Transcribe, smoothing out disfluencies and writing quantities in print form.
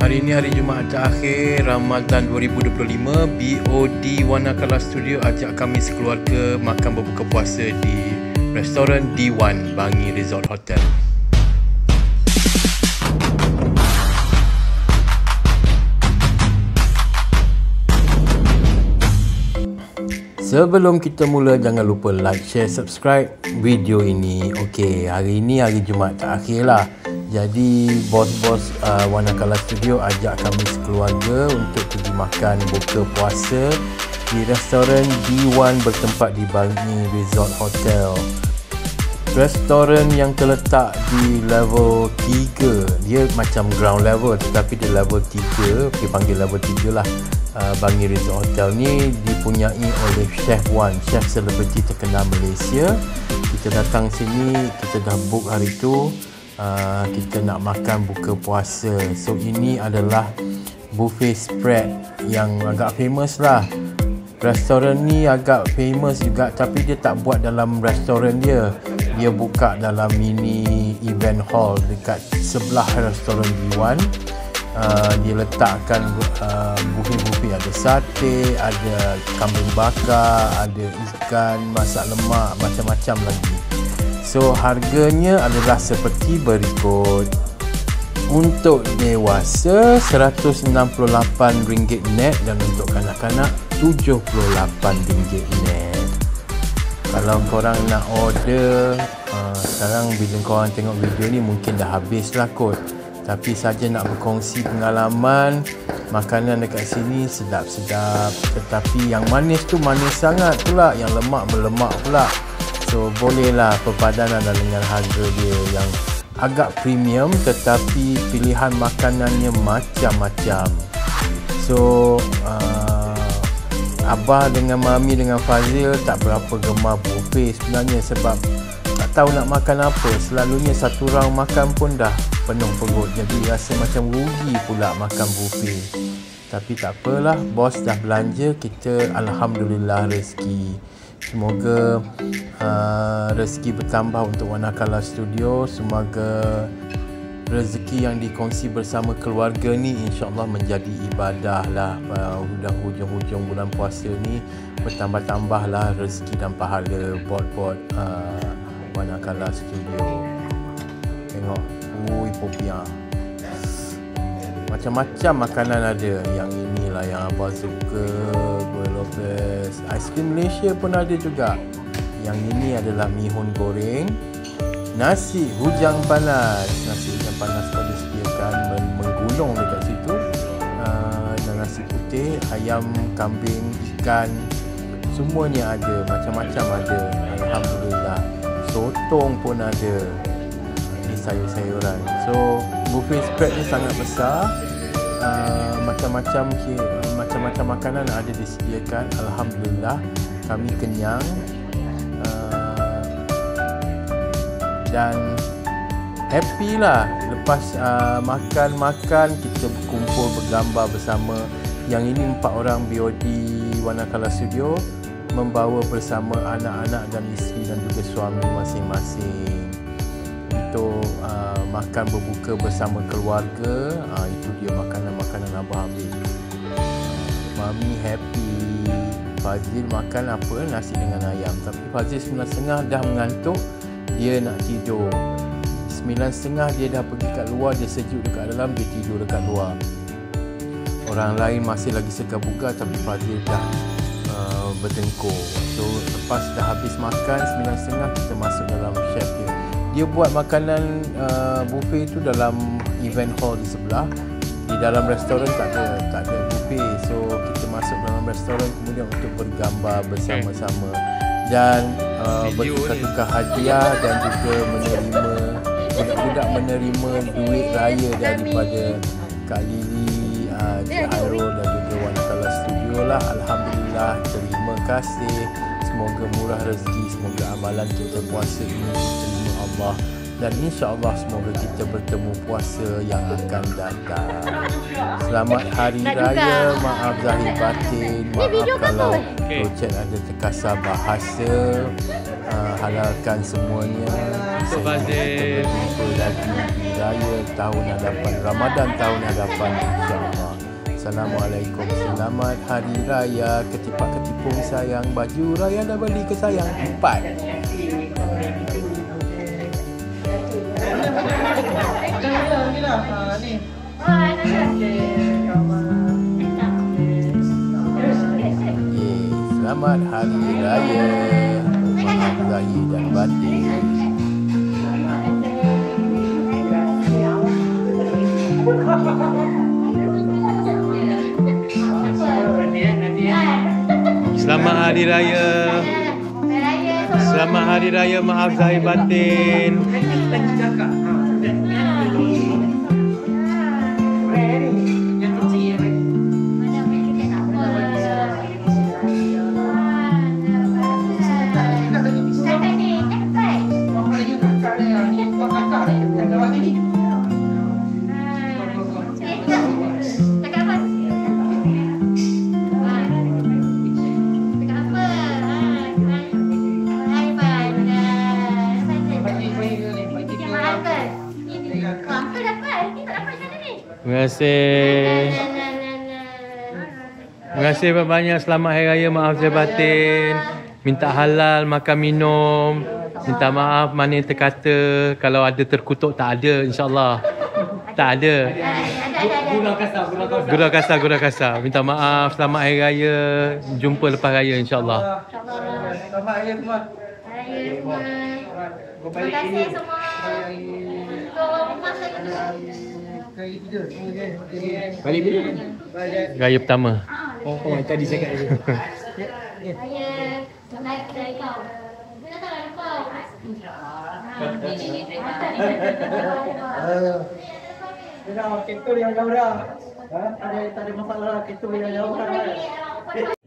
Hari ini hari Jumaat terakhir Ramadan 2025. BOD Wanakala Studio ajak kami sekeluarga makan berbuka puasa di restoran D1 Bangi Resort Hotel. Sebelum kita mula, jangan lupa like, share, subscribe video ini. Okey, hari ini hari Jumaat terakhir lah. Jadi bos-bos Wanakala Studio ajak kami sekeluarga untuk pergi makan buka puasa di restoran D1 bertempat di Bangi Resort Hotel. Restoran yang terletak di level 3. Dia macam ground level tetapi di level 3. Kita panggil level 3 lah. Bangi Resort Hotel ni dipunyai oleh Chef Wan, chef selebriti terkenal Malaysia. Kita datang sini, kita dah book hari tu. Kita nak makan buka puasa. So ini adalah buffet spread yang agak famous lah. Restoran ni agak famous juga, tapi dia tak buat dalam restoran dia. Dia buka dalam mini event hall dekat sebelah restoran D1. Dia letakkan buffet-buffet, ada sate, ada kambing bakar, ada ikan, masak lemak, macam-macam lagi. So harganya adalah seperti berikut. Untuk dewasa RM168 net dan untuk kanak-kanak RM78 net. Kalau korang nak order, sekarang bila korang tengok video ni mungkin dah habis lah kot. Tapi saja nak berkongsi pengalaman makanan dekat sini sedap-sedap. Tetapi yang manis tu manis sangat pula, yang lemak melemak pula. So bolehlah perpadanan dengan harga dia yang agak premium, tetapi pilihan makanannya macam-macam. So Abah dengan Mami dengan Fazil tak berapa gemar buffet sebenarnya, sebab tak tahu nak makan apa. Selalunya satu round makan pun dah penuh perut, jadi rasa macam rugi pula makan buffet. Tapi tak apalah, bos dah belanja, kita alhamdulillah rezeki. Semoga rezeki bertambah untuk Wanakala Studio. Semoga rezeki yang dikongsi bersama keluarga ni insya-Allah menjadi ibadah lah. Dah hujung-hujung bulan puasa ni, bertambah-tambahlah rezeki dan pahala bot-bot Wanakala Studio. Tengok, popiah. Macam-macam makanan ada. Yang inilah yang Abah suka, Kuih Lopez. Aiskrim Malaysia pun ada juga. Yang ini adalah mihun goreng, nasi hujang panas. Nasi hujang panas pada disediakan menggulung dekat situ. Dan nasi putih, ayam, kambing, ikan, semuanya ada. Macam-macam ada. Alhamdulillah. Sotong pun ada. Ini sayur-sayuran. So buffet spread ni sangat besar. Macam-macam makanan ada disediakan. Alhamdulillah, kami kenyang dan happy lah. Lepas makan kita berkumpul bergambar bersama. Yang ini 4 orang BOD Wanakala Studio membawa bersama anak-anak dan isteri dan juga suami masing-masing untuk makan berbuka bersama keluarga. Itu dia makanan-makanan Abah ambil. Mami happy. Fazil makan apa? Nasi dengan ayam. Tapi Fazil 9.30 dah mengantuk, dia nak tidur. 9.30 dia dah pergi kat luar, dia sejuk dekat dalam, dia tidur dekat luar. Orang lain masih lagi segar bugar, tapi Fazil dah berdengkur. So lepas dah habis makan 9.30, kita masuk dalam chef dia. Dia buat makanan buffet tu dalam event hall di sebelah. Di dalam restoran tak ada buffet. So kita masuk dalam restoran kemudian untuk bergambar bersama-sama dan bertukar-tukar hadiah dan juga menerima budak-budak menerima duit raya daripada Kak Lily, Cik Hairul dan juga Wanakala Studio lah. Alhamdulillah, terima kasih. Semoga murah rezeki, semoga amalan kita puasa ini diterima Allah, dan insya-Allah semoga kita bertemu puasa yang akan datang. Selamat Hari Raya. Maaf zahir batin. Maaf kalau Rocet ada terkasar bahasa. Halalkan semuanya. Berjumpa lagi di Raya tahun hadapan, Ramadan tahun hadapan, insya-Allah. Assalamualaikum. Selamat Hari Raya. Ketipak ketipung sayang, baju raya dah beli ke sayang 4. Selamat Hari Raya. Maaf zahir dan batin. Selamat Hari Raya. Selamat Hari Raya. Maaf zahir batin. Terima kasih. Terima kasih banyak. Selamat Hari Raya. Maaf zahir batin. Minta halal makan minum. Minta maaf mana yang terkata. Kalau ada terkutuk, tak ada, insya-Allah. Tak ada. Gurau kasar. Minta maaf. Selamat Hari Raya. Jumpa lepas raya, insya-Allah. Selamat Hari Raya semua. Terima kasih semua. Untuk rumah saya. Balik bila? Raya pertama. Oh, tadi saya kata. Saya naik dari kau. Bila tak ada kau? Kita yang jauh dah. Tak ada masalah, kita yang jauh dah.